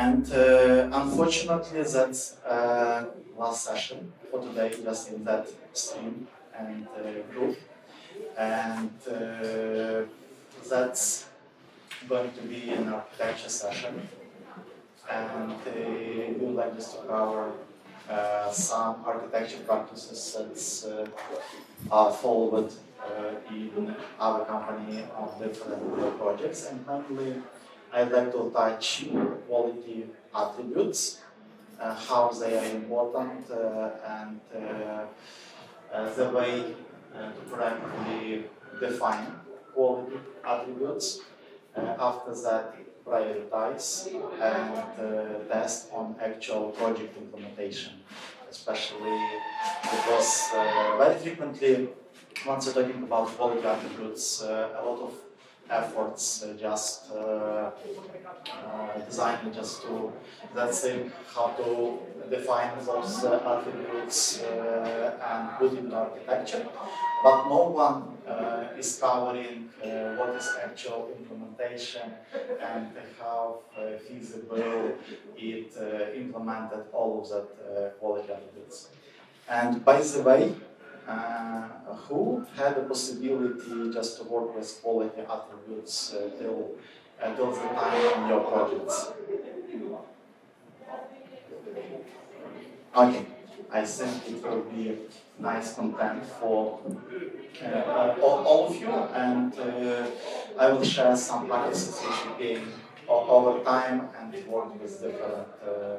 And unfortunately, that's last session for today, just in that stream and group. And that's going to be an architecture session. And we would like just to cover some architecture practices that are followed in our company on different projects. And mainly, I'd like to touch quality attributes, how they are important, and the way to correctly define quality attributes. After that, prioritize and test on actual project implementation, especially because very frequently, once you're talking about quality attributes, a lot of efforts just designed just to, let's think how to define those attributes and put in architecture, but no one is covering what is actual implementation and how feasible it implemented all of that quality attributes. And by the way, who had the possibility just to work with quality attributes till the time in your projects? Okay, I think it will be nice content for all of you, and I will share some practices which we gain over time and work with different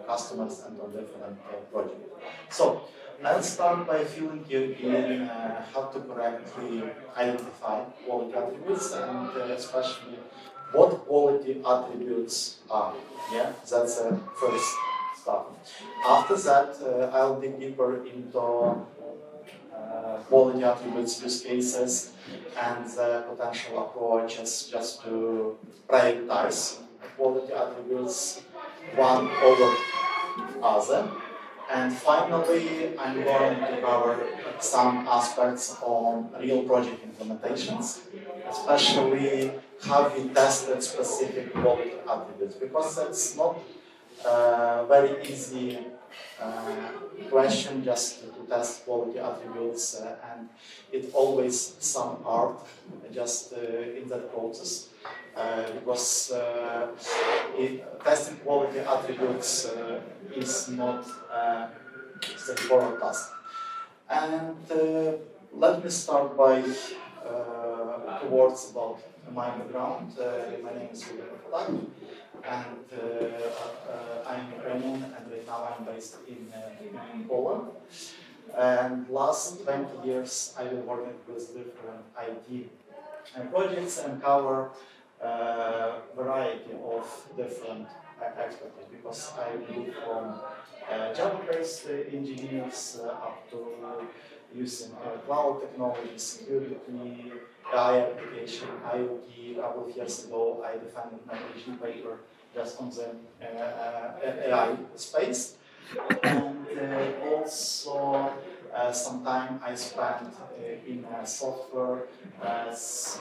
customers and on different projects. So, I'll start by filling you in how to correctly identify quality attributes and especially what quality attributes are. Yeah, that's the first stuff. After that, I'll dig deeper into quality attributes use cases and the potential approaches just to prioritize quality attributes one over other. And finally, I'm going to cover some aspects on real project implementations, especially how we tested specific quality attributes, because that's not a very easy question just to test quality attributes, and it's always some art just in that process. Because testing quality attributes is not a straightforward task. And let me start by words about my background. My name is Volodymir Fedak, and I'm Ukrainian, and right now I'm based in Poland. And last 20 years I've been working with different IT projects and cover variety of different expertise, because I move from Java-based engineers up to using cloud technology, security, AI application, IoT. A couple of years ago, I defended my PhD paper just on the AI space. And also some time I spent in software as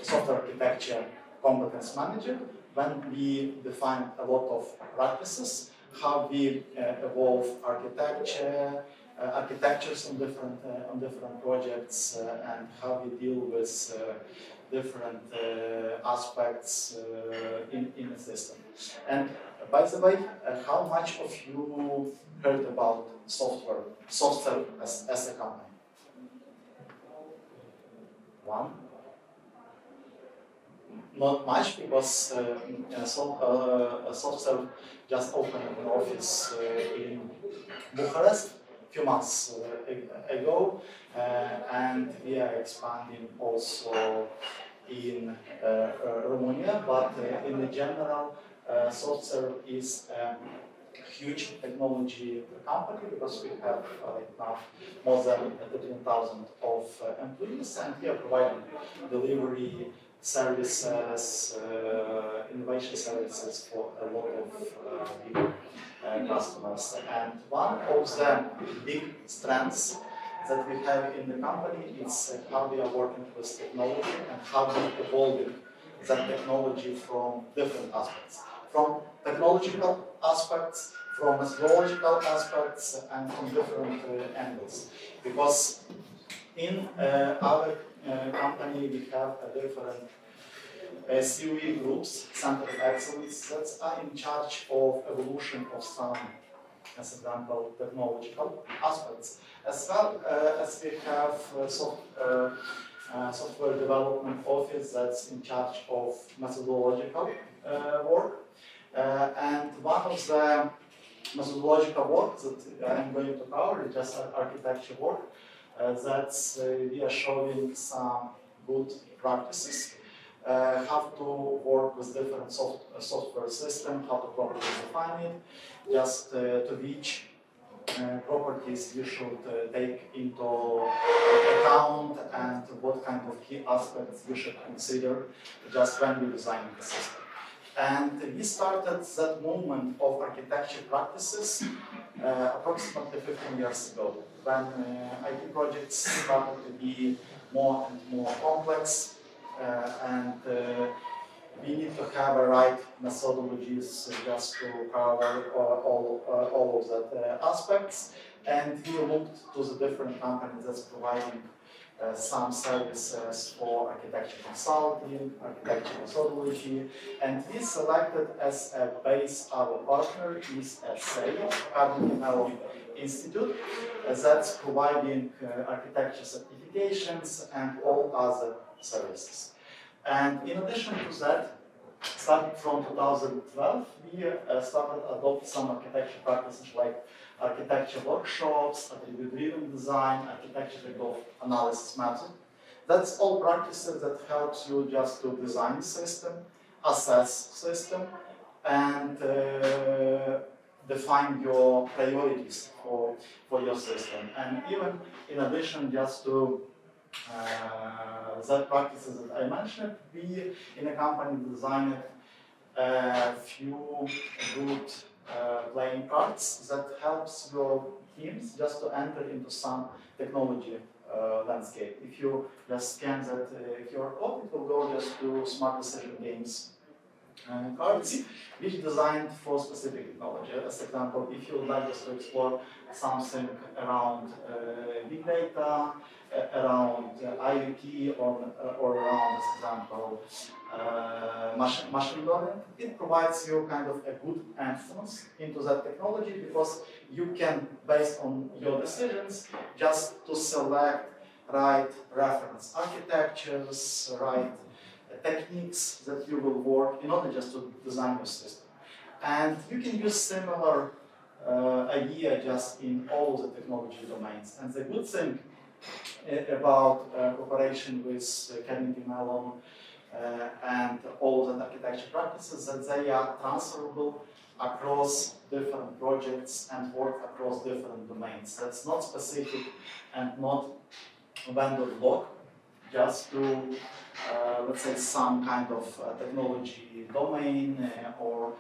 software architecture competence manager, when we defined a lot of practices, how we evolve architectures on different projects, and how we deal with different aspects in the system. And by the way, how much of you heard about software as a company? One? Not much, because software just opened an office in Bucharest a few months ago, and we are expanding also in Romania, but in general, software is a huge technology company, because we have right now more than 13,000 of employees, and we are providing delivery services, innovation services for a lot of big customers. And one of the big strengths that we have in the company is how we are working with technology and how we are evolving that technology from different aspects. from technological aspects, from methodological aspects, and from different angles. Because in our company we have a different COE groups, Center of Excellence, that are in charge of evolution of some, as example, technological aspects, as well as we have software development office that's in charge of methodological work. And one of the methodological work that I'm going to cover is just architecture work. That's we are showing some good practices. How to work with different software systems, how to properly define it, just to which properties you should take into account and what kind of key aspects you should consider just when you design the system. And we started that movement of architecture practices approximately 15 years ago, when IT projects started to be more and more complex, and we need to have a right methodologies just to cover all of that aspects. And we looked to the different companies that's providing some services for architecture consulting, architecture methodology, and we selected as a base our partner is a SAIL Institute that's providing architecture certifications and all other services. And in addition to that, starting from 2012, we started adopt some architecture practices like architecture workshops, attribute-driven design, architecture analysis method. That's all practices that helps you just to design the system, assess system, and define your priorities for your system. And even in addition, just to that practices that I mentioned, we in a company designed a few good playing cards that helps your teams just to enter into some technology landscape. If you just scan that QR code, it will go just to smart decision games cards, which designed for specific technology. As example, if you would like just to explore something around big data, around IoT, or around, as example, machine learning, it provides you kind of a good entrance into that technology, because you can, based on your decisions, just to select right reference architectures, right techniques that you will work in order just to design your system. And you can use similar idea just in all the technology domains. And the good thing about cooperation with Carnegie Mellon and all the architecture practices that they are transferable across different projects and work across different domains. That's not specific and not vendor lock, just to let's say some kind of technology domain or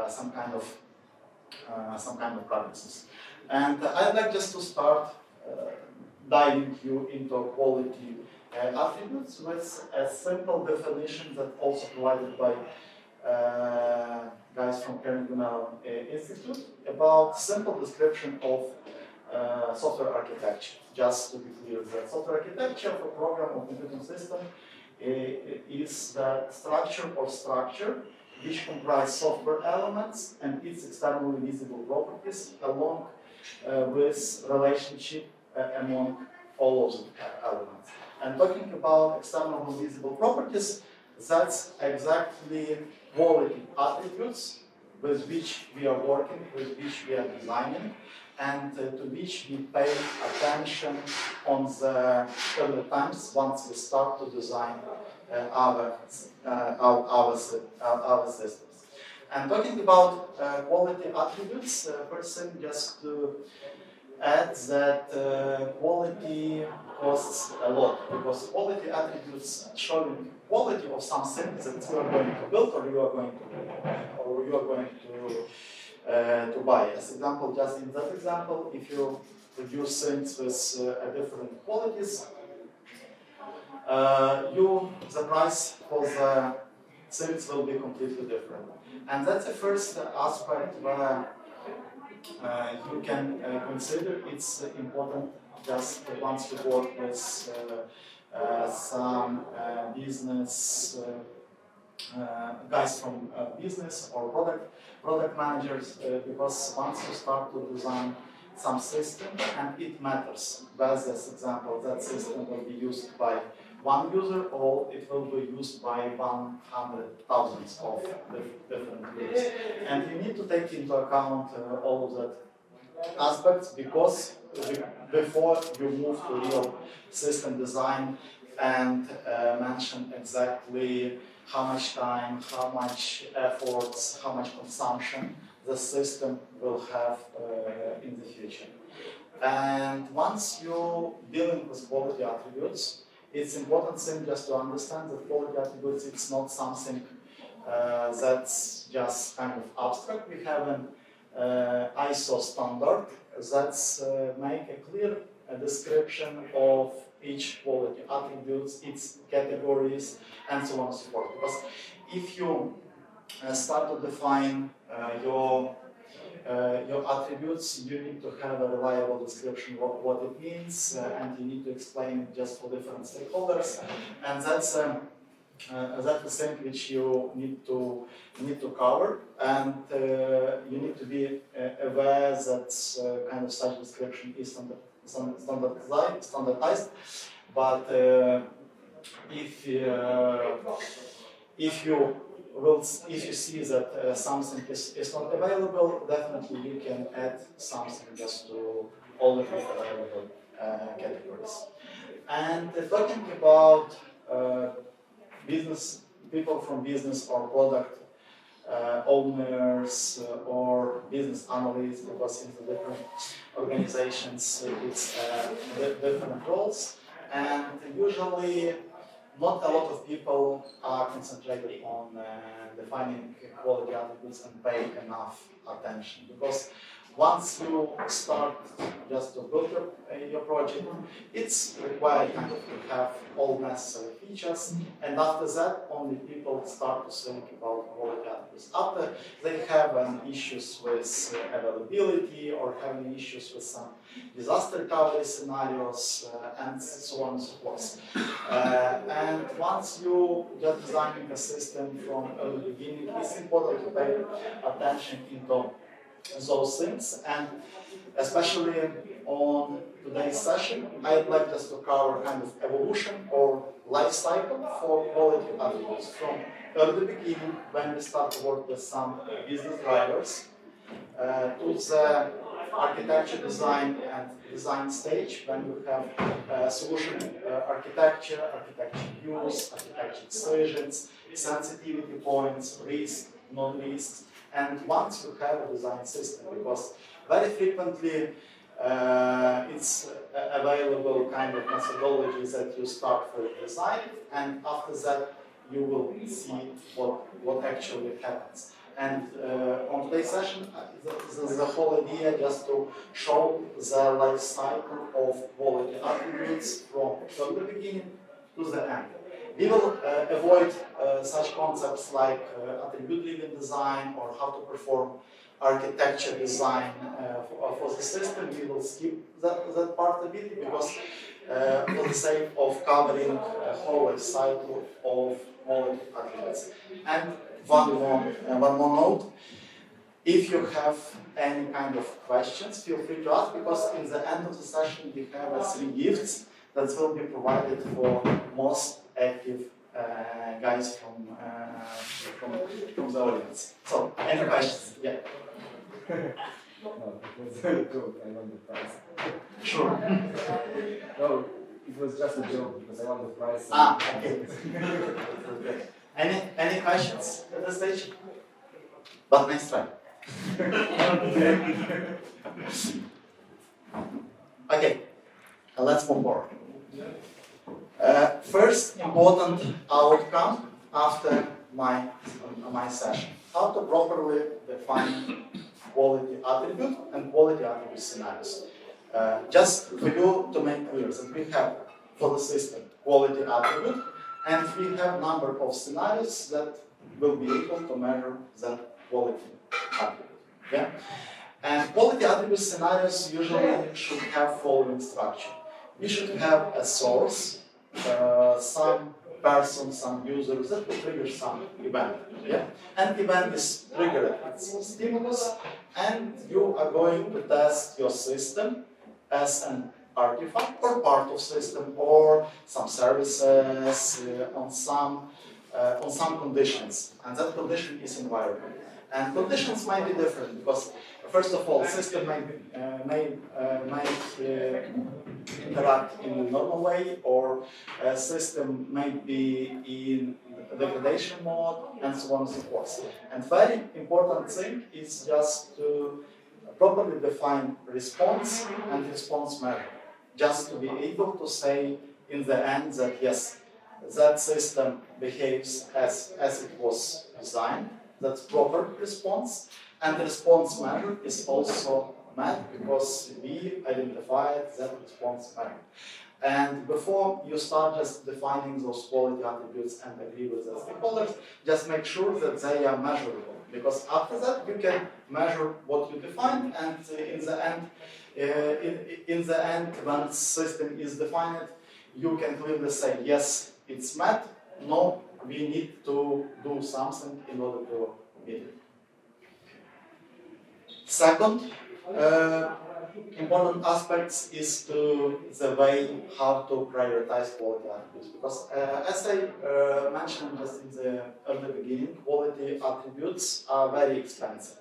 some kind of practices. And I'd like just to start diving you into quality attributes with a simple definition that also provided by guys from Carnegie Mellon Institute about simple description of software architecture. Just to be clear, the software architecture of a program or computing system is the structure or structure which comprise software elements and its externally visible properties along with relationship among all of the elements. And talking about external visible properties, that's exactly quality attributes with which we are working, with which we are designing, and to which we pay attention on the early times once we start to design our systems. And talking about quality attributes, first thing just to add that quality costs a lot, because quality attributes showing quality of something that you are going to build or you are going to buy. As example, just in that example, if you produce things with different qualities, the price for the things will be completely different. And that's the first aspect where you can consider it's important just once you work with some business guys from business or product managers, because once you start to design some system, and it matters, as this example, that system will be used by one user or it will be used by 100,000 of different users. And you need to take into account all of that aspects, because before you move to real system design and mention exactly how much time, how much efforts, how much consumption the system will have in the future. And once you're dealing with quality attributes, it's important thing just to understand that quality attributes, it's not something that's just kind of abstract. We have an ISO standard that's make a clear description of each quality attributes, its categories, and so on and so forth. Because if you start to define your attributes, you need to have a reliable description of what it means, and you need to explain it just for different stakeholders, and that's the thing which you need to cover, and you need to be aware that kind of such description is standardized. But if you see that something is not available, definitely you can add something just to all of the available categories. And talking about business, people from business or product owners or business analysts, because in the different organizations it's different roles, and usually not a lot of people are concentrated on defining quality attributes and pay enough attention, because once you start just to build your project, it's required kind of to have all necessary features, and after that only people start to think about quality attributes. After they have issues with availability or having issues with some disaster recovery scenarios and so on and so forth. And once you just designing a system from early beginning, it's important to pay attention into those things. And especially on today's session, I'd like just to cover kind of evolution or life cycle for quality attributes from early beginning, when we start to work with some business drivers, to the architecture design and design stage, when you have solution architecture, architecture use, architecture decisions, sensitivity points, risk, non-risk, and once you have a design system, because very frequently it's available kind of methodologies that you start with design, and after that you will see what actually happens. And on today's session, the whole idea just to show the life cycle of quality attributes from the beginning to the end. We will avoid such concepts like attribute-driven design or how to perform architecture design for the system. We will skip that part a bit, because for the sake of covering a whole life cycle of quality attributes. And one more note. If you have any kind of questions, feel free to ask, because in the end of the session we have 3 gifts that will be provided for most active guys from the audience. So, any questions? Yeah. No, it was a joke. I won the prize. Sure. No, it was just a joke because I won the prize. Okay. Any questions at this stage? But nice try. Okay, let's move forward. First important outcome after my session: how to properly define quality attribute and quality attribute scenarios. Just for you to make clear that we have for the system quality attribute, and we have number of scenarios that will be able to measure that quality attribute. Yeah? And quality attribute scenarios usually should have following structure. We should have a source, some person, some user that will trigger some event. Yeah? And event is triggered, it's a stimulus, and you are going to test your system as an artifact or part of system or some services on some conditions, and that condition is environment. And conditions might be different because, first of all, system may interact in a normal way, or a system may be in degradation mode, and so on and so forth. And very important thing is just to properly define response and response measure, just to be able to say in the end that yes, that system behaves as it was designed, that's proper response, and the response measure is also met because we identified that response measure. And before you start just defining those quality attributes and agree with the stakeholders, just make sure that they are measurable, because after that you can measure what you defined, and in the end, when the system is defined, you can clearly say yes, it's met. No, we need to do something in order to meet it. Second, important aspects is the way how to prioritize quality attributes. Because as I mentioned just in the early beginning, quality attributes are very expensive.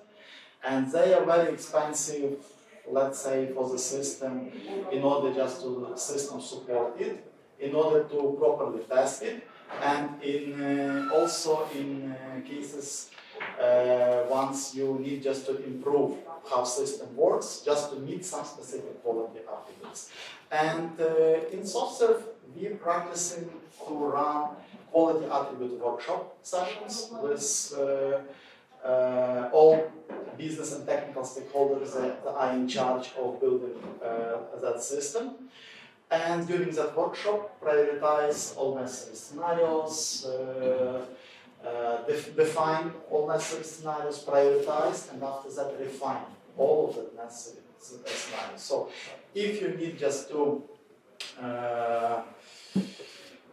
And they are very expensive, let's say, for the system, in order just to system support it, in order to properly test it, and also in cases once you need just to improve how system works, just to meet some specific quality attributes. And in SoftServe, we are practicing to run quality attribute workshop sessions with all business and technical stakeholders that are in charge of building that system. And during that workshop, prioritize all necessary scenarios, define all necessary scenarios, prioritize, and after that refine all of the necessary scenarios. So if you need just to,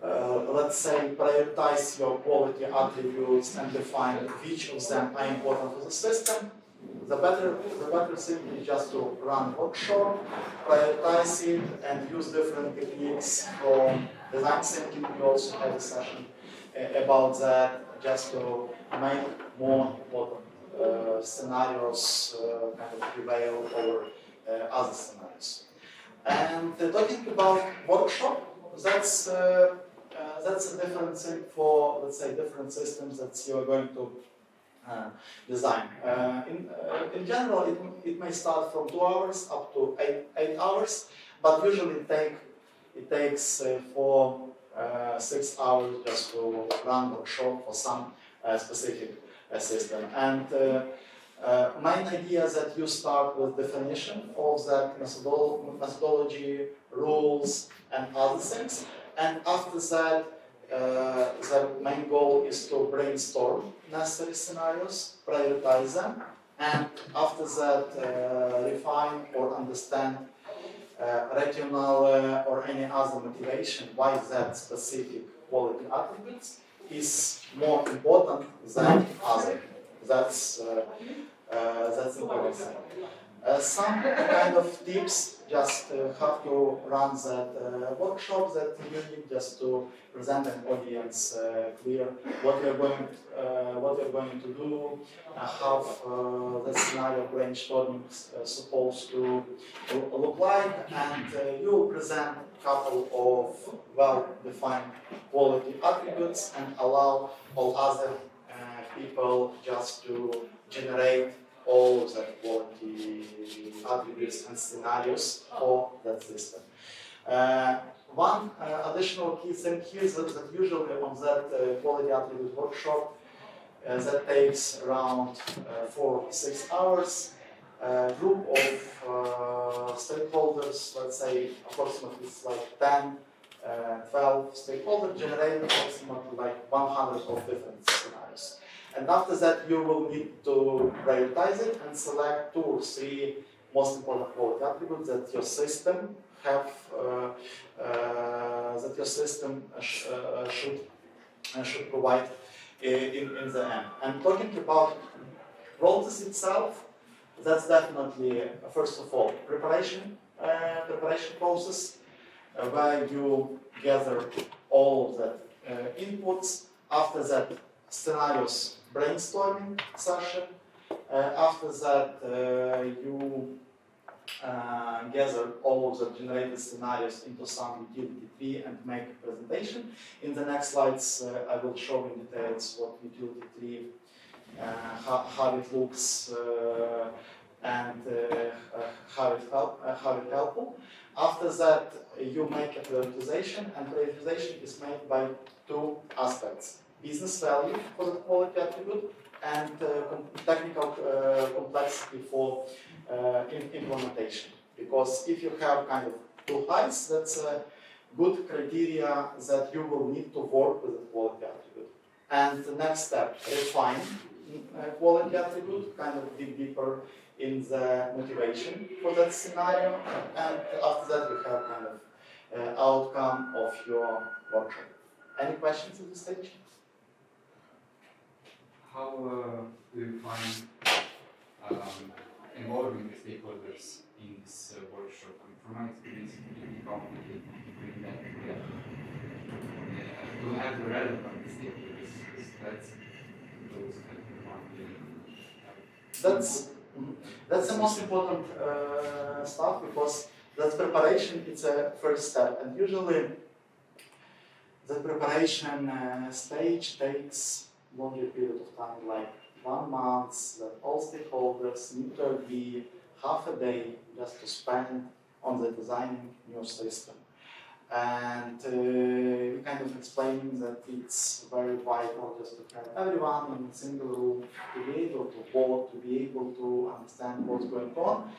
let's say, prioritize your quality attributes and define which of them are important for the system, the better thing is just to run workshop, prioritize it, and use different techniques from design thinking. We also had a session about that, just to make more important scenarios kind of prevail over other scenarios. And talking about workshop, that's a different thing for, let's say, different systems that you are going to design. In general, it may start from 2 hours up to 8 hours, but usually it takes 6 hours just to run workshop for some specific system. And main idea is that you start with definition of that methodology, rules, and other things, and after that, the main goal is to brainstorm necessary scenarios, prioritize them, and after that refine or understand rational or any other motivation why that specific quality attributes is more important than other. That's important thing. Some kind of tips, just how to run that workshop that you need just to present an audience clear what you're going to do, how the scenario brainstorming is supposed to look like, and you will present a couple of well-defined quality attributes and allow all other people just to generate all of the quality attributes and scenarios for that system. One additional key thing here is that usually on that quality attribute workshop that takes around 4 to 6 hours. A group of stakeholders, let's say approximately it's like 10, 12 stakeholders, generate approximately like 100 of different scenarios. And after that, you will need to prioritize it and select 2 or 3 most important quality attributes that your system have, should provide in the end. And talking about process itself, that's definitely, first of all, preparation process, where you gather all of the inputs. After that, scenarios brainstorming session. After that, you gather all of the generated scenarios into some utility tree and make a presentation. In the next slides, I will show in details what utility tree, how it looks, and how it helpful. After that, you make a prioritization, and prioritization is made by 2 aspects: business value for the quality attribute and technical complexity for implementation. Because if you have kind of 2 heights, that's a good criteria that you will need to work with the quality attribute. And the next step, refine quality attribute, kind of dig deeper in the motivation for that scenario. And after that, you have kind of outcome of your workshop. Any questions at this stage? How do you find involving the stakeholders in this workshop? From my experience, it's really complicated to bring that together. To have the relevant stakeholders, because that's those that you want That's the most important stuff, because that preparation, it's a first step, and usually the preparation stage takes longer period of time, like 1 month, that all stakeholders need to agree, half a day just to spend on the designing new system. And kind of explaining that it's very vital just to have everyone in a single room to be able to vote, to be able to understand what's going on.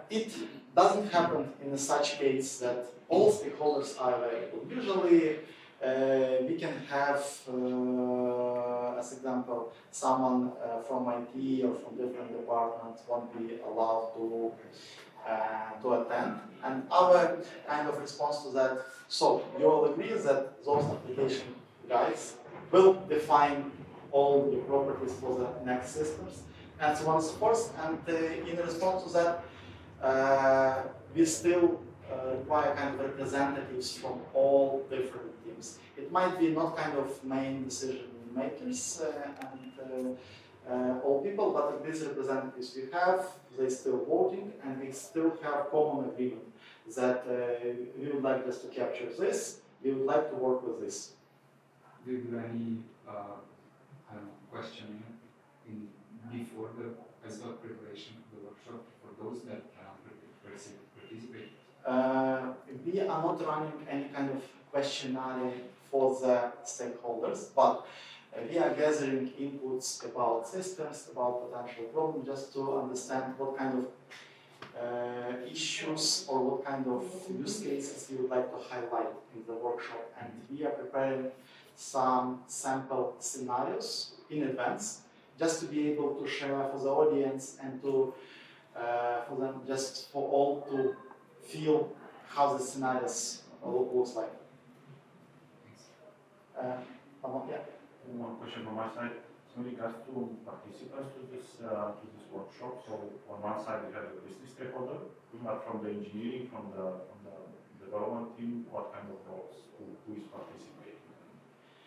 It doesn't happen in such case that all stakeholders are available. Usually, we can have, as example, someone from IT or from different departments won't be allowed to attend. And our kind of response to that, so you all agree that those application guys will define all the properties for the next systems, and so on and so forth. And in response to that, we still require kind of representatives from all different teams. It might be not kind of main decision makers and all people, but these representatives we have, they still voting, and we still have common agreement that we would like just to capture this, we would like to work with this. Do you do any questioning before the preparation of the workshop for those that participate? We are not running any kind of questionnaire for the stakeholders, but we are gathering inputs about systems, about potential problems, just to understand what kind of issues or what kind of use cases we would like to highlight in the workshop. And we are preparing some sample scenarios in advance, just to be able to share for the audience and to for them, just for all to feel how the scenarios looks like. Yeah. One question from my side. So in regards to participants to this workshop, so on one side we have a business stakeholder, but from the engineering, from the development team, what kind of roles? Who is participating?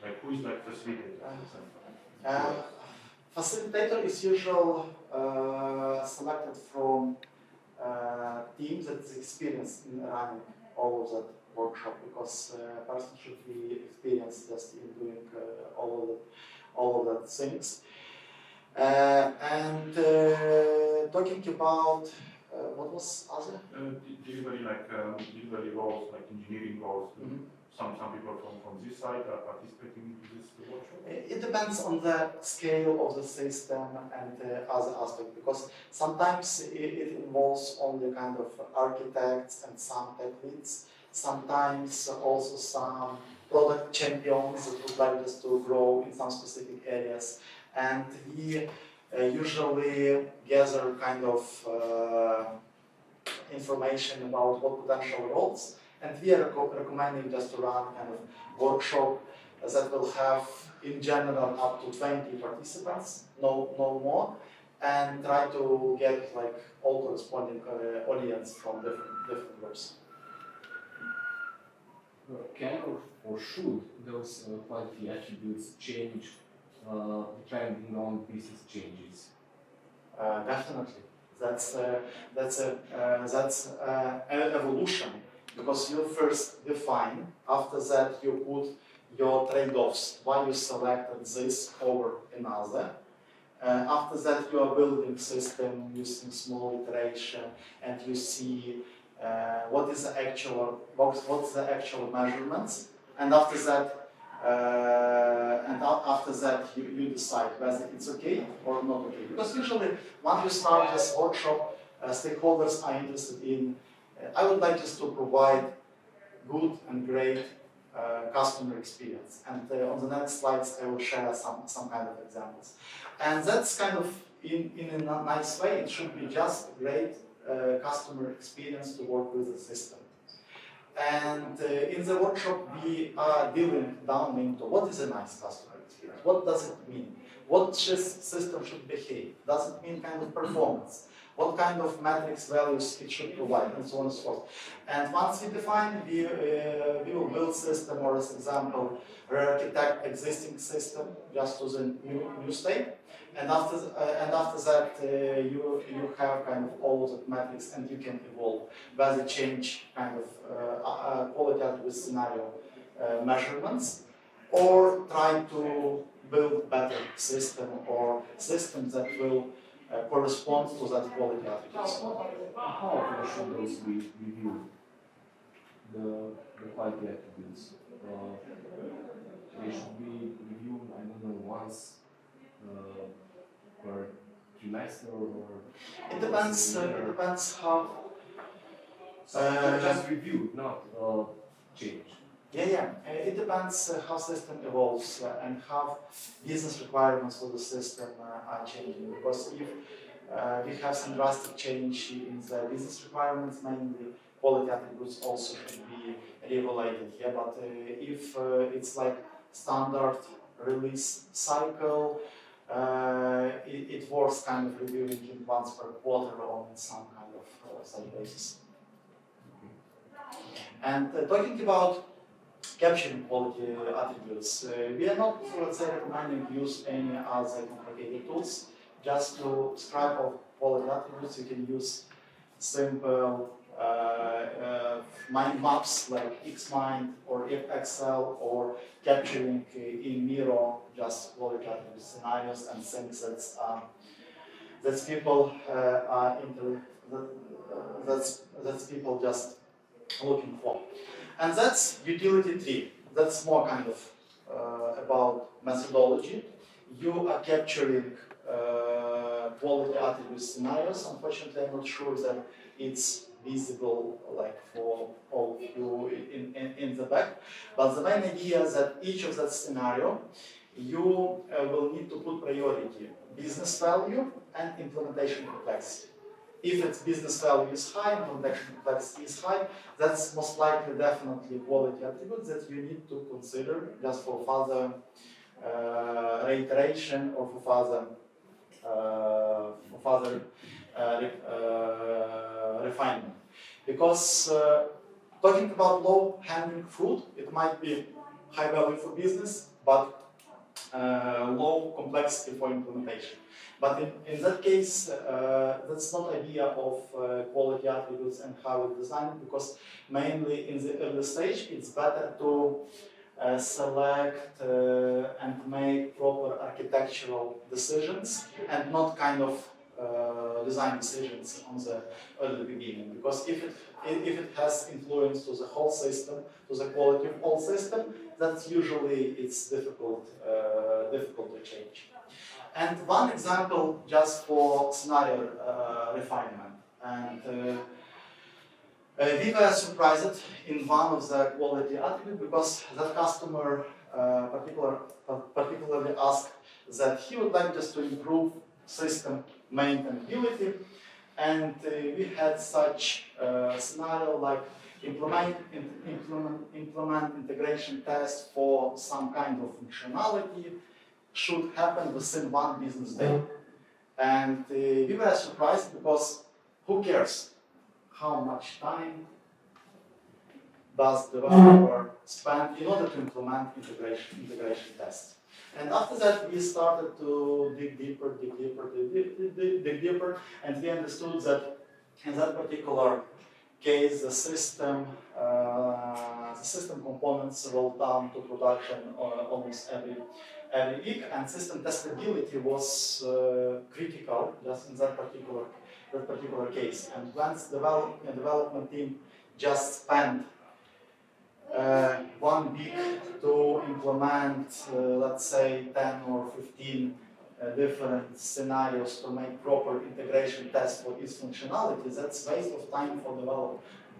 Like who is like facilitator? Facilitator is usually selected from team that is experienced in running all of that workshop, because a person should be experienced just in doing all of that things. And talking about what was other? Delivery roles, like engineering roles. Mm-hmm. Some people from this side are participating in this workshop? It depends on the scale of the system and other aspects, because sometimes it involves only kind of architects and some tech leads. Sometimes also some product champions that would like us to grow in some specific areas. And we usually gather kind of information about what potential roles. And we are recommending just to run kind of workshop that will have in general up to 20 participants, no more, and try to get like all corresponding audience from different groups. Can or should those quality attributes change depending on business changes? Definitely, that's an evolution, because you first define. After that, you put your trade-offs. Why you selected this over another. After that, you are building system using small iteration, and you see what's the actual measurements, and after that, you decide whether it's okay or not okay. Because usually, once you start this workshop, stakeholders are interested in. I would like just to provide good and great customer experience. And on the next slides, I will share some kind of examples. And that's kind of in a nice way. It should be just great customer experience to work with the system. And in the workshop, we are dealing down into what is a nice customer experience. What does it mean? What system should behave? Does it mean kind of performance? What kind of metrics values it should provide, and so on and so forth. And once we define, we will build system, or as example, re-architect existing system just to the new state. And after that, you have kind of all of the metrics, and you can evolve, whether change kind of quality attribute scenario measurements, or try to build better system or systems that will correspond to that quality attributes. How often should those review the quality attributes? They should be reviewed, I don't know, once per trimester, or it depends. It depends how. Just review, not change. Yeah. It depends how system evolves and how business requirements for the system are changing. Because if we have some drastic change in the business requirements, mainly quality attributes also should be re-evaluated here. But if it's like standard release cycle, it works kind of reviewing it once per quarter on some kind of such basis. And talking about capturing quality attributes, we are not, let's say, recommending use any other complicated tools. Just to describe all quality attributes, you can use simple mind maps like Xmind or Excel, or capturing in Miro just quality attribute scenarios and things that people are into, that's people just looking for. And that's utility tree. That's more kind of about methodology. You are capturing quality attribute scenarios. Unfortunately, I'm not sure that it's visible like for all of you in the back. But the main idea is that each of that scenario, you will need to put priority, business value and implementation complexity. If its business value is high, implementation complexity is high, that's most likely definitely quality attributes that you need to consider just for further reiteration or for further refinement. Because talking about low-hanging fruit, it might be high value for business, but low complexity for implementation. But in that case, that's not idea of quality attributes and how it's designed, because mainly in the early stage, it's better to select and make proper architectural decisions and not kind of design decisions on the early beginning. Because if it has influence to the whole system, to the quality of whole system, that's usually it's difficult to change. And one example just for scenario refinement. And We were surprised in one of the quality attributes because that customer particularly asked that he would like just to improve system maintainability, and we had such scenario like implement integration test for some kind of functionality should happen within 1 business day. And we were surprised because who cares how much time does the developer spend in order to implement integration tests. And after that, we started to dig deeper, and we understood that in that particular case, the system components roll down to production almost every week, and system testability was critical just in that particular case. And once the development team just spent 1 week to implement, let's say, 10 or 15 different scenarios to make proper integration tests for each functionality, that's waste of time for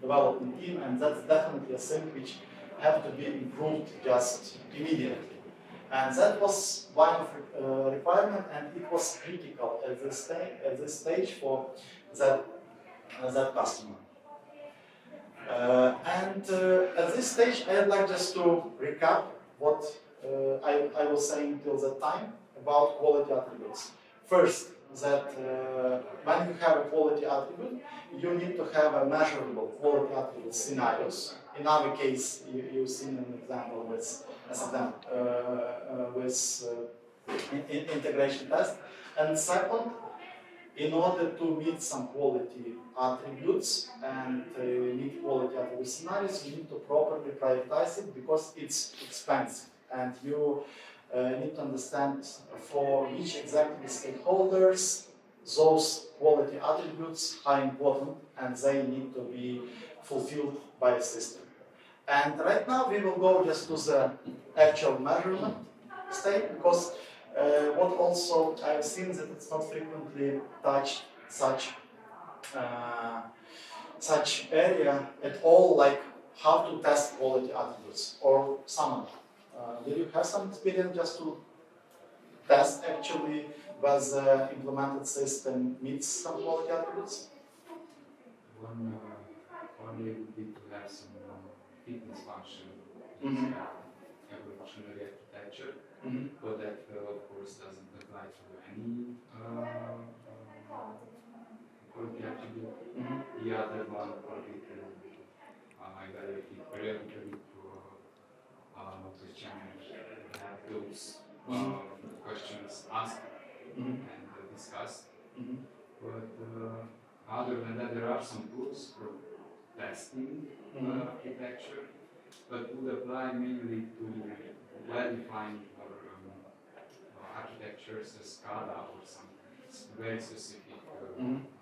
development team, and that's definitely a thing which have to be improved just immediately. And that was one of requirement, and it was critical at this stage for that customer. At this stage, I'd like just to recap what I was saying till that time about quality attributes. First, that when you have a quality attribute, you need to have a measurable quality attribute scenarios. In our case, you've seen an example with integration test. And second, in order to meet some quality attributes and meet quality attribute scenarios, you need to properly prioritize it because it's expensive. And you need to understand for which exactly stakeholders those quality attributes are important and they need to be fulfilled by the system. And right now we will go just to the actual measurement state because what also I've seen that it's not frequently touched such area at all, like how to test quality attributes or someone. Do you have some experience just to test actually whether the implemented system meets some quality attributes? One way would be to have some fitness function, evolutionary architecture, but that of course doesn't apply to any quality attribute. The other one probably to evaluate it periodically to challenge, have those questions asked and discussed. But other than that, there are some tools for testing architecture, but would apply mainly to well-defined architectures, a SCADA or some very specific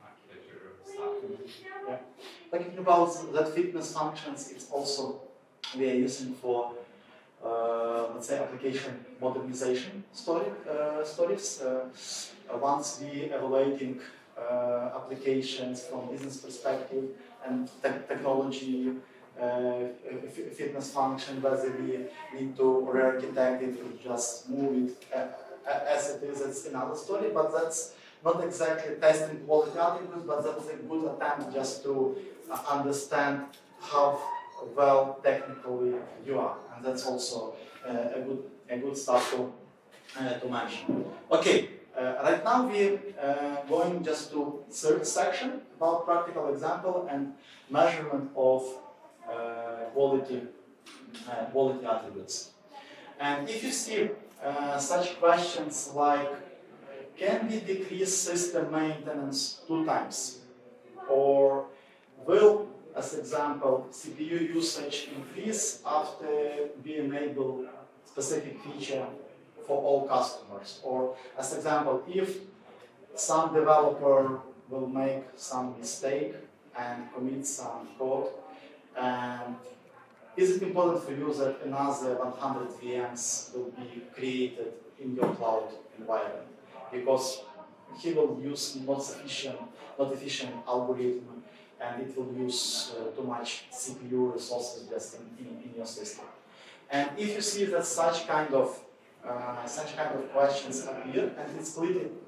architecture stuff. Yeah. Talking about that fitness functions, it's also we are using for let's say application modernization stories. Once we evaluating applications from business perspective and technology fitness function, whether we need to re-architect it or just move it as it is, it's another story, but that's not exactly testing quality attributes, but that's a good attempt just to understand how well technically you are, and that's also a good stuff to mention. Okay, right now we're going just to third section about practical example and measurement of quality attributes. And if you see such questions like, can we decrease system maintenance 2 times? Or will, as example, CPU usage increase after we enable specific feature for all customers? Or as example, if some developer will make some mistake and commit some code, and is it important for you that another 100 VMs will be created in your cloud environment? Because he will use not efficient algorithm and it will use too much CPU resources just in your system. And if you see that such kind of questions appear, and it's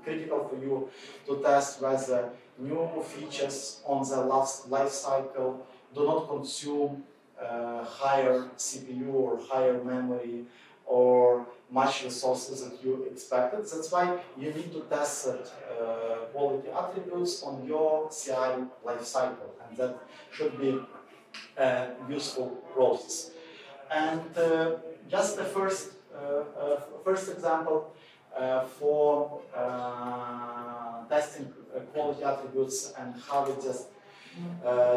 critical for you to test whether new features on the life cycle do not consume higher CPU or higher memory or much resources that you expected. That's why you need to test quality attributes on your CI life cycle, and that should be a useful process. And just the first example for testing quality attributes and how it just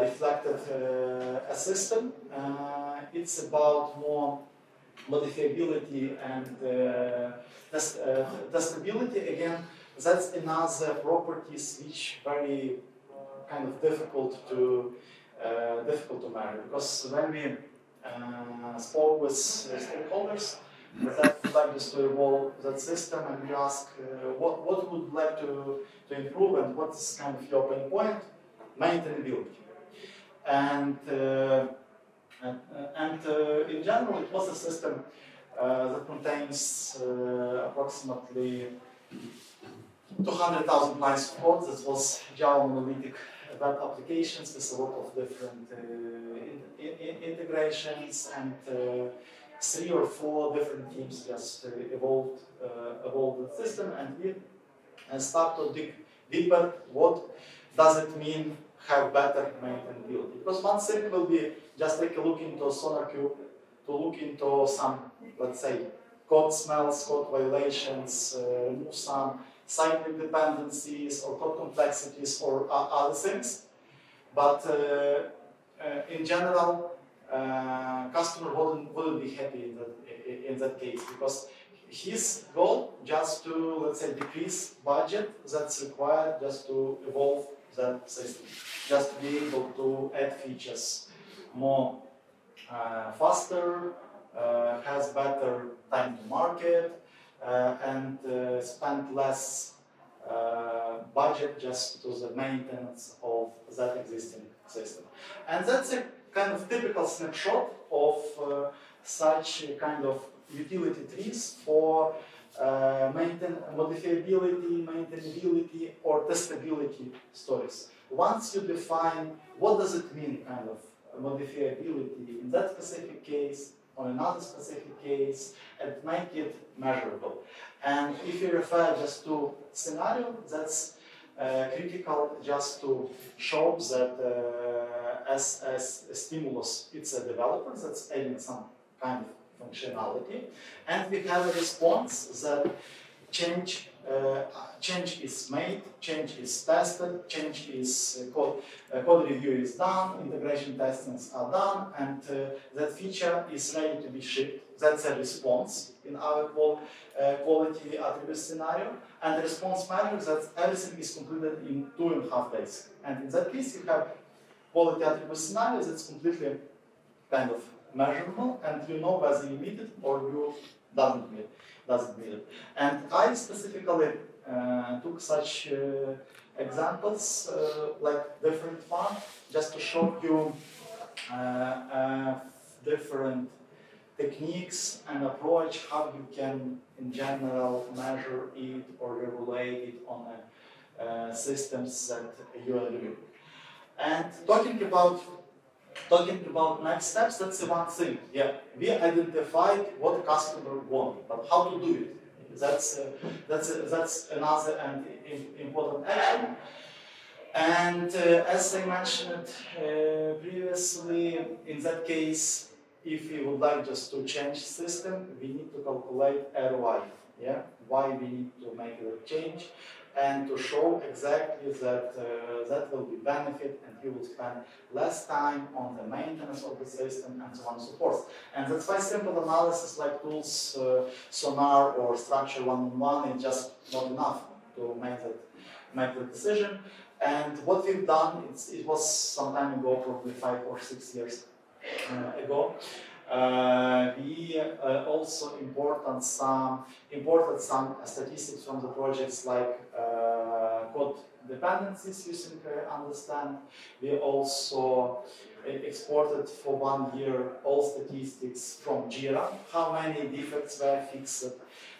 reflected a system. It's about more modifiability and testability. Again, that's another properties which very kind of difficult to measure, because when we spoke with stakeholders that would like us to evolve that system, and we ask what would you like to improve and what is kind of your pain point, maintainability. And in general, it was a system that contains approximately 200,000 lines of code. That was Java monolithic web applications with a lot of different integrations, and 3 or 4 different teams just evolved the system, and we start to dig deeper. What does it mean have better maintainability? Because one thing will be just take a look into SonarQube to look into some, let's say, code smells, code violations, remove some cyclic dependencies or code complexities or other things. But in general, customer wouldn't be happy in that case, because his goal just to, let's say, decrease budget that's required just to evolve that system, just to be able to add features more faster, has better time to market, and spend less budget just to the maintenance of that existing system. And that's a kind of typical snapshot of such kind of utility trees for modifiability, maintainability, or testability stories. Once you define what does it mean, kind of modifiability in that specific case, or another specific case, and make it measurable. And if you refer just to scenario, that's critical just to show that as a stimulus, it's a developer that's adding some kind of functionality, and we have a response that change is made, change is tested, change is code review is done, integration testings are done, and that feature is ready to be shipped. That's a response in our quality attribute scenario, and the response matters that everything is completed in 2.5 days. And in that case, you have quality attribute scenario that's completely kind of measurable, and you know whether you meet it or you doesn't meet it. And I specifically took such examples, like different one, just to show you different techniques and approach how you can, in general, measure it or regulate it on systems that you are doing. And talking about next steps, that's the one thing. Yeah, we identified what the customer wants, but how to do it? That's another and important action. And as I mentioned previously, in that case, if we would like just to change system, we need to calculate ROI. Yeah, why we need to make a change, and to show exactly that that will be benefit, and you will spend less time on the maintenance of the system and so on and so forth. And that's why simple analysis like tools, Sonar or Structure 1-on-1 is just not enough to make the decision. And what we've done, it was some time ago, probably 5 or 6 years ago. We also imported some statistics from the projects like code dependencies using understand. We also exported for 1 year all statistics from Jira, how many defects were fixed,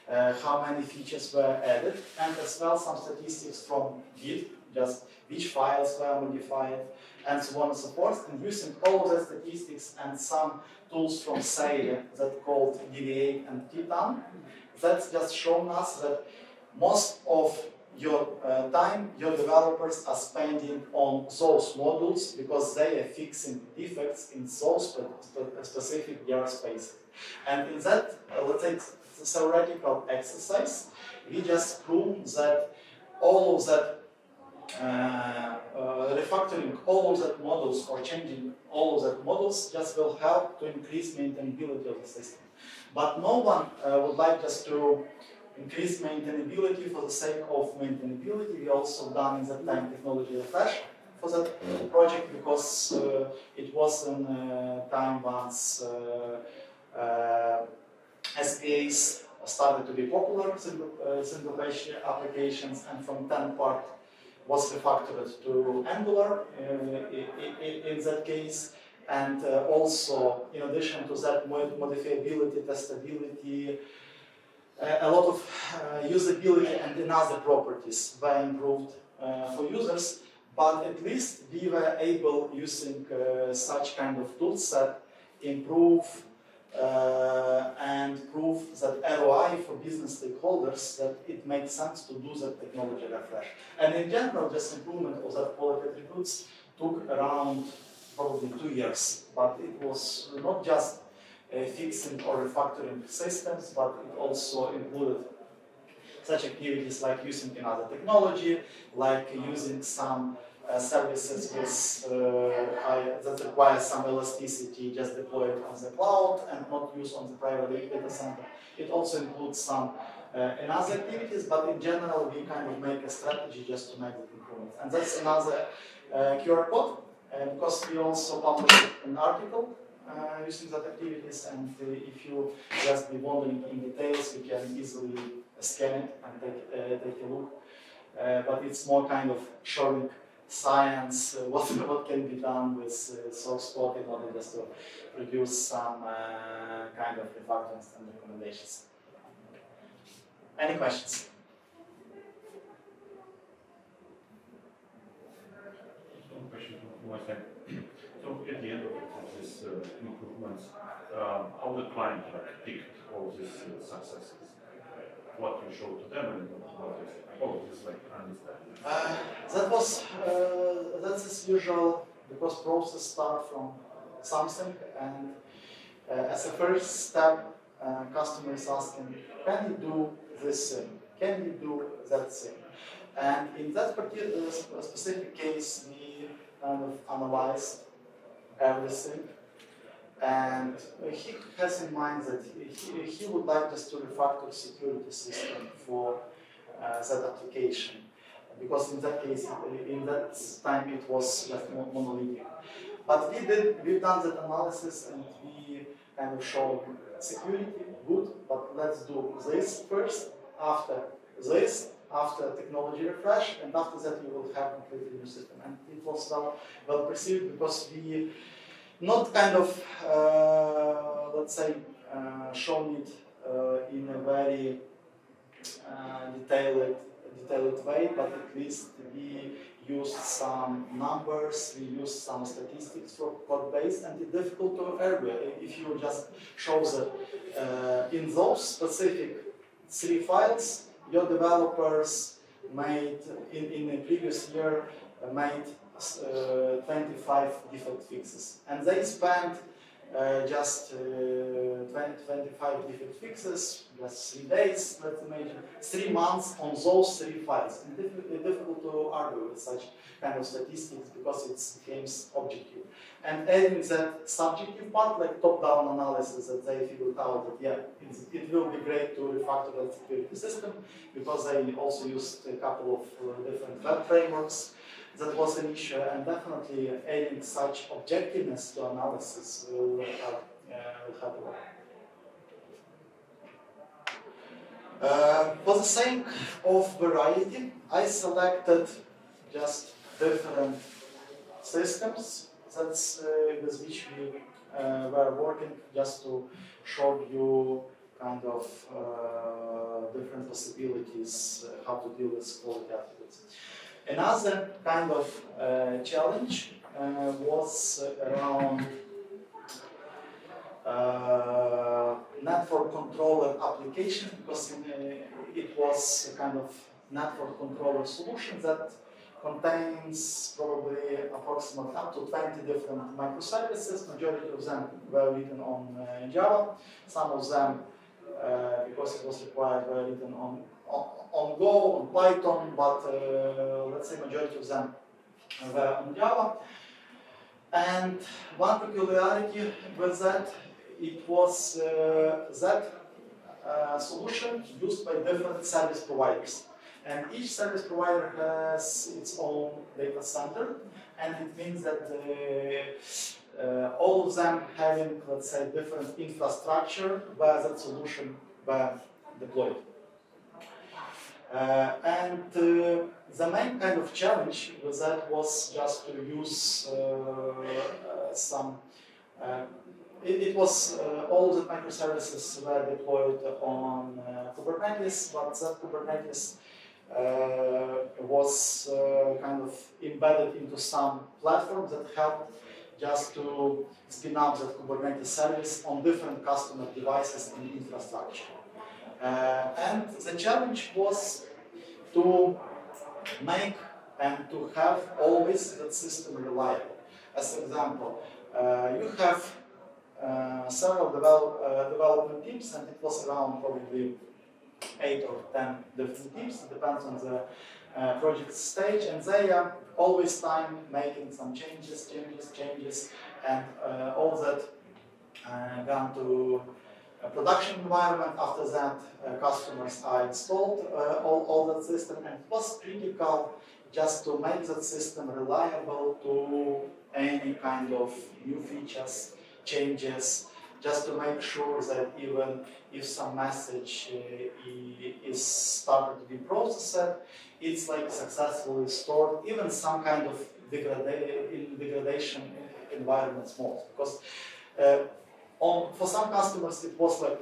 how many features were added, and as well some statistics from Git, just which files were modified, and so on and so forth. And using all of the statistics and some tools from Sage that called Deviate and Titan, that's just shown us that most of your time your developers are spending on those modules because they are fixing defects in those specific Jira spaces. And in that, let's say, theoretical exercise, we just prove that all of that refactoring all of that models or changing all of that models just will help to increase maintainability of the system. But no one would like just to increase maintainability for the sake of maintainability. We also done in that time technology refresh for that project because it was in time once SPAs started to be popular, single page applications, and from 10 part was refactored to Angular in that case. And also, in addition to that, modifiability, testability, a lot of usability and another properties were improved for users. But at least we were able, using such kind of tool set, improve and prove that ROI for business stakeholders, that it makes sense to do that technology refresh. And in general, just improvement of that quality attributes took around probably 2 years. But it was not just fixing or refactoring systems, but it also included such activities like using another technology, like using some services with, that require some elasticity, just deploy it on the cloud and not use on the private data center. It also includes some another activities, but in general we kind of make a strategy just to make the improvements. And that's another QR code, because we also published an article using that activities, and if you just be wondering in details, you can easily scan it and take a look. But it's more kind of showing science, what can be done with source code in order just to produce some kind of refactorings and recommendations. Any questions? One question from my side. So at the end of this improvements, how the client picked all these successes? What you showed to them and what is just like understanding? That was that's usual, because process start from something, and as a first step, customer is asking, can you do this thing? Can you do that thing? And in that particular specific case, we kind of analyzed everything, and he has in mind that he would like just to refactor security system for that application, because in that case, in that time it was just monolithic. But we've done that analysis, and we kind of showed security good, but let's do this first, after this, after technology refresh, and after that you will have completely new system. And it was well perceived, because we not kind of let's say shown it in a very detailed way, but at least we used some numbers, we used some statistics for code base, and it's difficult to argue if you just show that in those specific 3 files, your developers made in the previous year made 25 defect fixes, and they spent just 25 defect fixes, just 3 days, let's imagine, 3 months on those 3 files. And it's difficult to argue with such kind of statistics, because it becomes objective. And adding that subjective part, like top-down analysis, that they figured out that, yeah, it will be great to refactor that security system, because they also used a couple of different web frameworks. That was an issue, and definitely adding such objectiveness to analysis will help a lot. For the sake of variety, I selected just different systems that's with which we were working, just to show you kind of different possibilities how to deal with quality attributes. Another kind of challenge was around network controller application, because it was a kind of network controller solution that contains probably approximately up to 20 different microservices. Majority of them were written on Java. Some of them, because it was required, were written on Go, on Python, but let's say majority of them were on Java. And one peculiarity was that it was that solution used by different service providers. And each service provider has its own data center, and it means that all of them having, let's say, different infrastructure where that solution were deployed. The main kind of challenge with that was just to use some. It was all the microservices were deployed on Kubernetes, but that Kubernetes was kind of embedded into some platforms that helped just to spin up that Kubernetes service on different customer devices and infrastructure. And the challenge was to make and to have always that system reliable. As an example, you have several development teams, and it was around probably 8 or 10 different teams. It depends on the project stage, and they are always time making some changes, and all that gone to a production environment. After that, customers are installed all that system, and it was critical just to make that system reliable to any kind of new features, changes, just to make sure that even if some message is started to be processed, it's like successfully stored, even some kind of degradation environment mode. Because for some customers it was like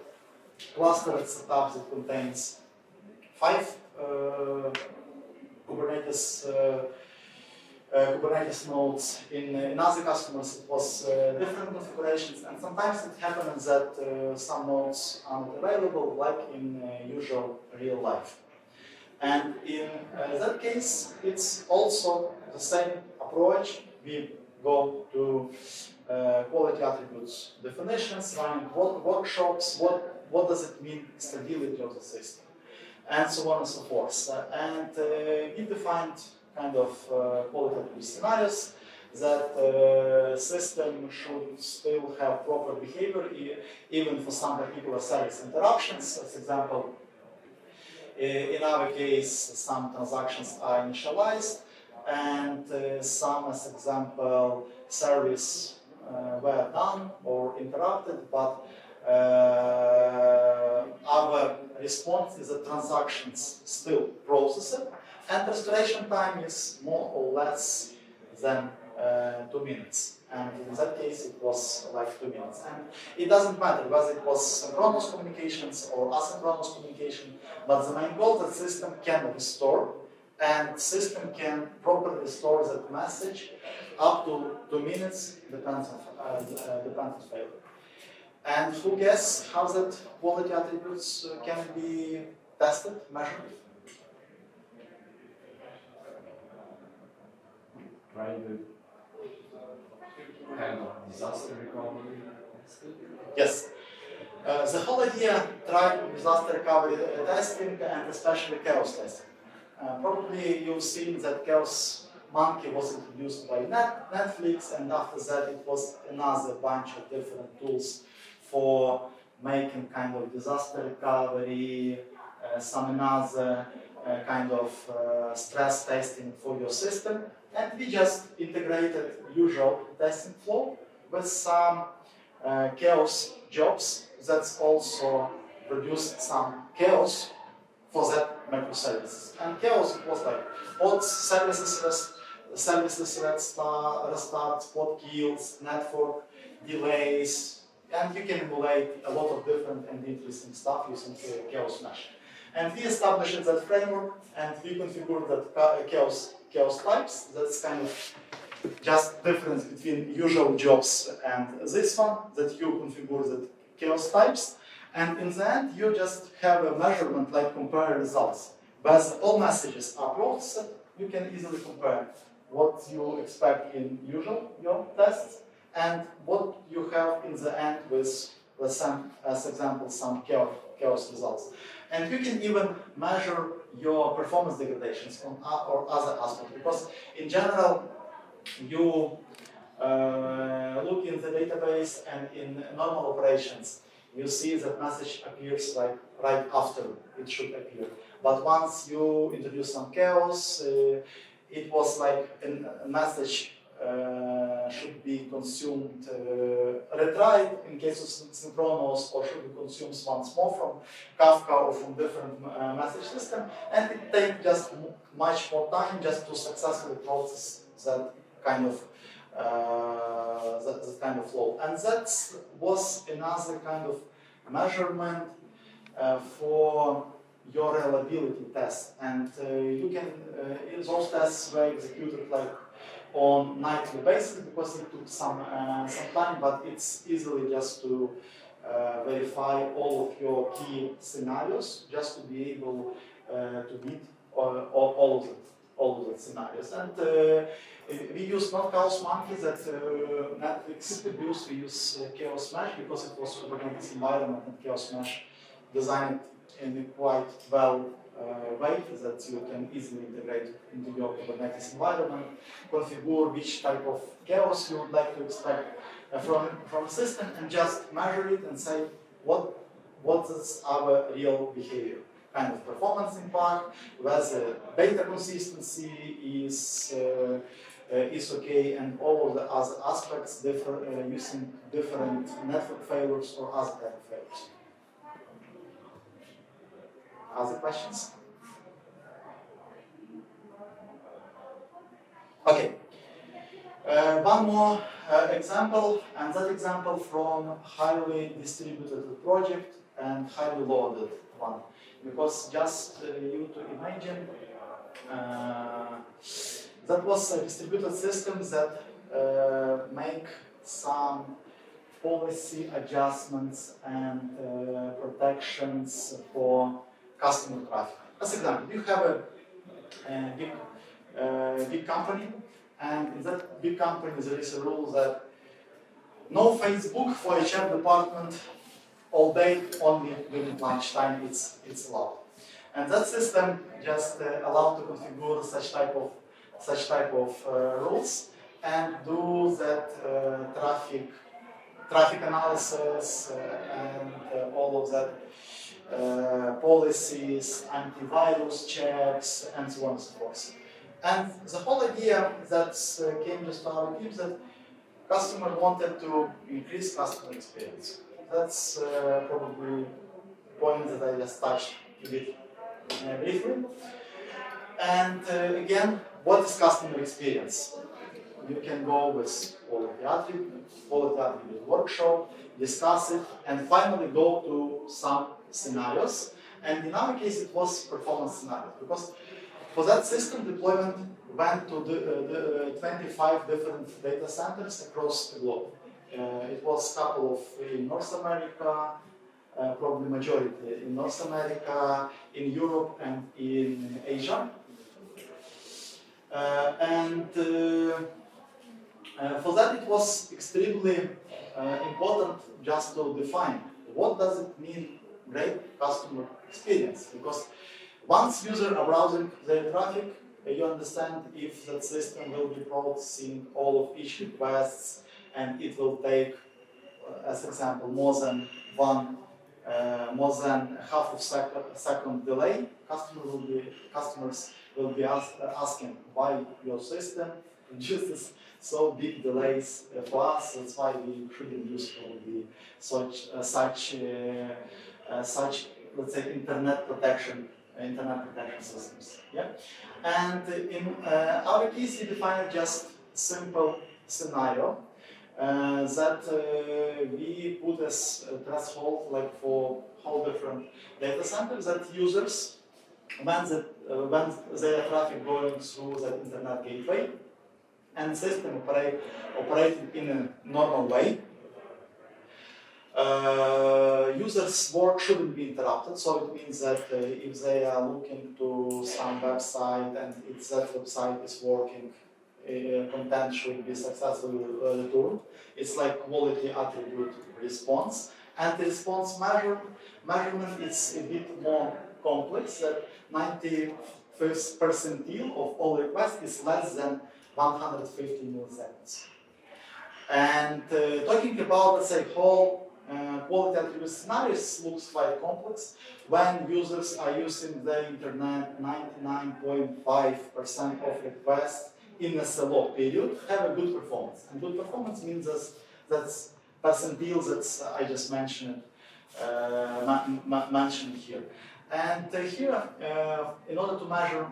clustered setup that contains 5 Kubernetes nodes. In other customers it was different configurations, and sometimes it happens that some nodes are not available, like in usual real life. And in that case, it's also the same approach. We go to quality attributes definitions, running workshops, what does it mean, stability of the system, and so on and so forth. And we defined kind of quality attribute scenarios that system should still have proper behavior, even for some particular service interruptions. As example, in our case, some transactions are initialized, and some, as example, service were done or interrupted, but our response is that transactions still processed, and restoration time is more or less than 2 minutes. And in that case, it was like 2 minutes. And it doesn't matter whether it was synchronous communications or asynchronous communication, but the main goal that system can restore, and system can properly restore that message up to 2 minutes, depends on failure. And who guess how that quality attributes can be tested, measured? Trying to kind of disaster recovery. Yes. The whole idea tried disaster recovery testing, and especially chaos testing. Probably you've seen that Chaos Monkey was introduced by Netflix, and after that it was another bunch of different tools for making kind of disaster recovery, some another kind of stress testing for your system. And we just integrated usual testing flow with some chaos jobs that's also produced some chaos for that microservices. And chaos was like pod services restart, pod kills, network delays, and you can emulate a lot of different and interesting stuff using chaos mesh. And we established that framework, and we configured that chaos types. That's kind of just difference between usual jobs and this one, that you configure the chaos types. And in the end, you just have a measurement like compare results. But all messages are processed, you can easily compare what you expect in usual your tests and what you have in the end with some, as example, some chaos results. And you can even measure your performance degradations on or other aspects, because in general, you look in the database and in normal operations, you see that message appears like right after it should appear. But once you introduce some chaos, it was like a message should be consumed, retried in case of synchronous, or should be consumed once more from Kafka or from different message system, and it takes just much more time just to successfully process that kind of flow. And that was another kind of measurement for your reliability test. And you can those tests were executed like on nightly basis, because it took some time, but it's easily just to verify all of your key scenarios, just to be able to beat all of the scenarios. And we use not Chaos Monkey that Netflix produced. We use Chaos Mesh because it was Kubernetes environment, and Chaos Mesh designed in a quite well way that you can easily integrate into your Kubernetes environment, configure which type of chaos you would like to expect from a system, and just measure it and say what is our real behavior. Kind of performance impact, whether data consistency is okay, and all of the other aspects using different network failures or other type of failures. Other questions? Okay. One more example, and that example from highly distributed project and highly loaded one. Because just you to imagine, that was a distributed system that make some policy adjustments and protections for customer traffic. As example, you have a big company, and in that big company there is a rule that no Facebook for HR department all day, only during lunchtime it's allowed. And that system just allowed to configure such type of rules and do that traffic analysis and all of that policies, antivirus checks, and so on and so forth. And the whole idea that came just to our team that customer wanted to increase customer experience. That's probably a point that I just touched a bit briefly. And again, what is customer experience? You can go with quality attribute workshop, discuss it, and finally go to some scenarios. And in our case, it was performance scenarios, because for that system, deployment went to the 25 different data centers across the globe. It was a couple of in North America, probably majority in North America, in Europe, and in Asia. For that, it was extremely important just to define what does it mean great customer experience, because once users are browsing their traffic, you understand if that system will be processing all of each requests, and it will take, as example, more than half of second delay. Customers will be asking why your system produces so big delays for us. That's why we shouldn't use probably such let's say internet protection internet protection systems. Yeah, and in our case, we define just simple scenario that we put as a threshold, like for whole different data centers, that users, when their traffic going through the internet gateway and system operating in a normal way, users' work shouldn't be interrupted. So it means that if they are looking to some website and if that website is working, content should be successfully returned. It's like quality attribute response. And the response measurement is a bit more complex. That 95th percentile of all requests is less than 150 milliseconds. And talking about, let's say, whole quality attribute scenarios looks quite complex when users are using the internet 99.5% of requests in a slow period have a good performance. And good performance means that's percentile that I just mentioned mentioned here. And here, in order to measure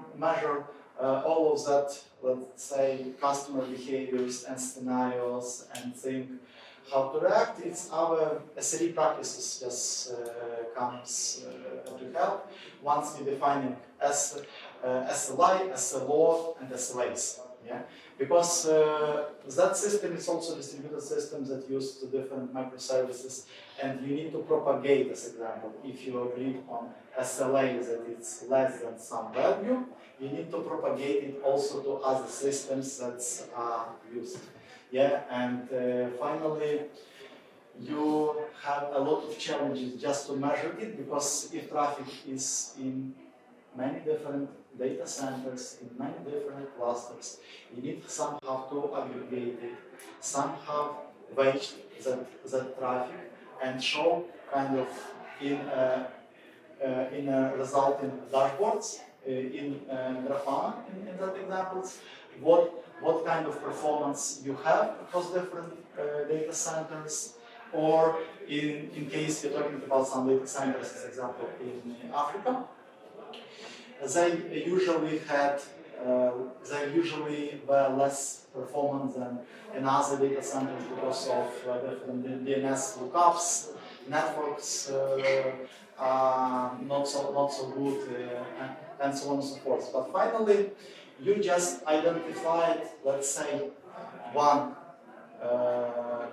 all of that, let's say, customer behaviors and scenarios and think how to react, it's our SRE practices just comes to help once we defining SLI, SLO, and SLAs. Yeah? Because that system is also a distributed system that uses different microservices, and you need to propagate, as example, if you agreed on SLA that it's less than some value, you need to propagate it also to other systems that are used. Yeah, and finally, you have a lot of challenges just to measure it, because if traffic is in many different data centers, in many different clusters, you need somehow to aggregate it, somehow weight that traffic, and show kind of in a resulting dashboards in Grafana in that examples, what kind of performance you have across different data centers, or in case you're talking about some data centers, as example in Africa, they usually were less performant than in other data centers because of different DNS lookups, networks not so good, and so on and so forth. But finally, you just identified, let's say, one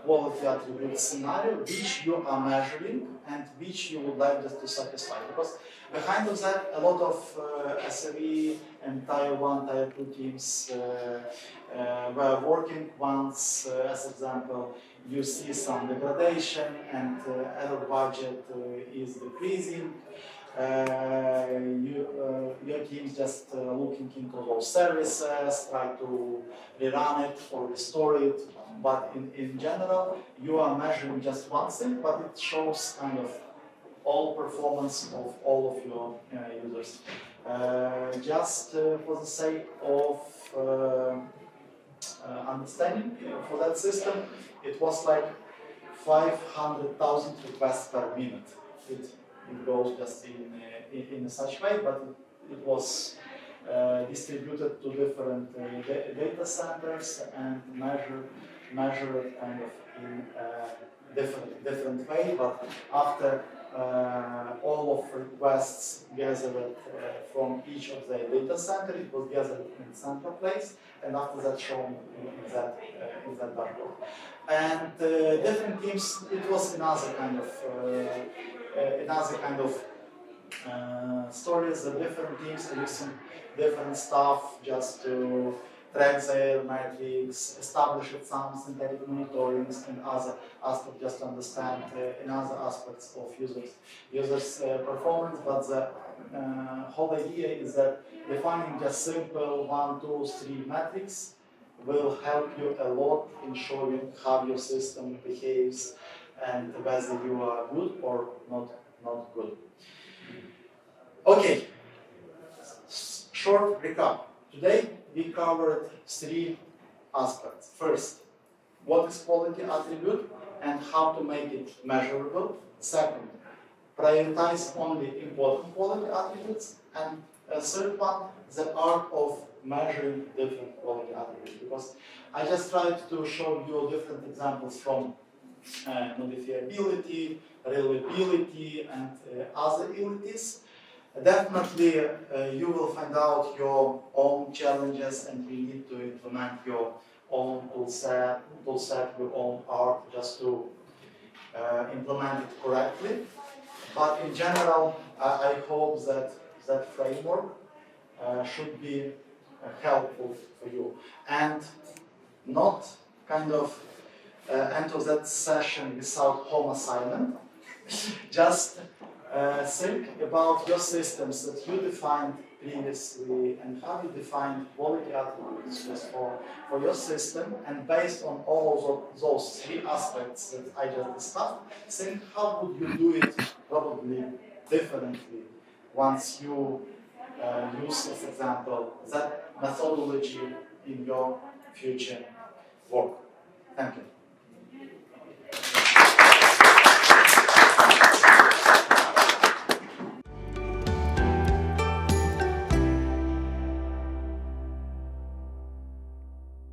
quality attribute scenario which you are measuring and which you would like just to satisfy. Because behind of that, a lot of SRE and Tier 1, Tier 2 teams were working once, as example, you see some degradation and error budget is decreasing. Your team is just looking into those services, try to rerun it or restore it. But in general, you are measuring just one thing, but it shows kind of all performance of all of your users. Just for the sake of understanding for that system, it was like 500,000 requests per minute. It goes just in such way, but it was distributed to different data centers and measured kind of in a different way. But after all of requests gathered from each of the data centers, it was gathered in central place, and after that shown in that dashboard. And different teams, it was another kind of stories that different teams are using different stuff just to track their metrics, establish some synthetic monitorings and other aspects, just to understand in other aspects of users' performance. But the whole idea is that defining just simple 1, 2, 3 metrics will help you a lot in showing how your system behaves and whether you are good or not good. Okay, short recap. Today we covered 3 aspects. First, what is quality attribute and how to make it measurable. Second, prioritize only important quality attributes, and a third one, the art of measuring different quality attributes. Because I just tried to show you different examples from modifiability, reliability, and other abilities. Definitely, you will find out your own challenges, and you need to implement your own toolset, your own art, just to implement it correctly. But in general, I hope that that framework should be helpful for you, and not kind of enter that session without home assignment. Just think about your systems that you defined previously and how you defined quality attributes for your system, and based on all of those three aspects that I just discussed, think how would you do it probably differently once you use, as example, that methodology in your future work. Thank you.